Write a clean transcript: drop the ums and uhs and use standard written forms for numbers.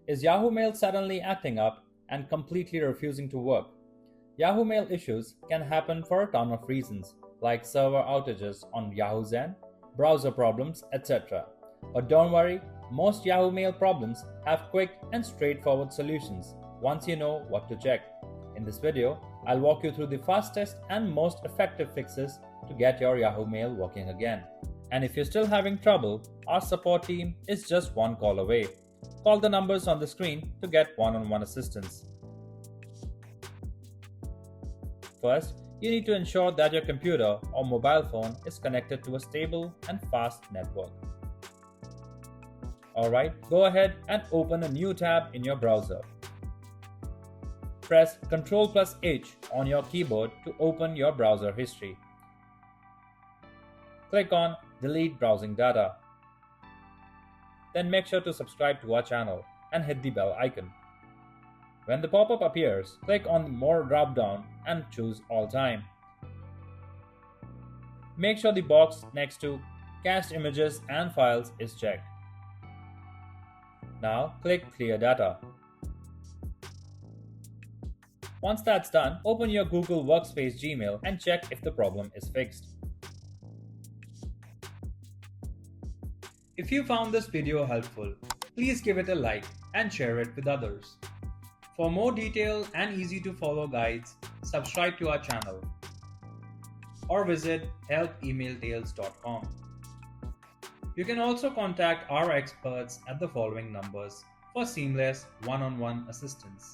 Is Yahoo Mail suddenly acting up and completely refusing to work? Yahoo Mail issues can happen for a ton of reasons, like server outages on Yahoo's end, browser problems, etc. But don't worry, most Yahoo Mail problems have quick and straightforward solutions once you know what to check. In this video, I'll walk you through the fastest and most effective fixes to get your Yahoo Mail working again. And if you're still having trouble, our support team is just one call away. Call the numbers on the screen to get one-on-one assistance. First, you need to ensure that your computer or mobile phone is connected to a stable and fast network. Alright, go ahead and open a new tab in your browser. Press Ctrl+H on your keyboard to open your browser history. Click on Delete Browsing Data. Then make sure to subscribe to our channel and hit the bell icon. When the pop-up appears, click on More drop-down and choose All Time. Make sure the box next to Cached Images and Files is checked. Now click Clear Data. Once that's done, open your Google Workspace Gmail and check if the problem is fixed. If you found this video helpful, please give it a like and share it with others. For more detailed and easy to follow guides, subscribe to our channel or visit help-emailtails.com. You can also contact our experts at the following numbers for seamless one-on-one assistance.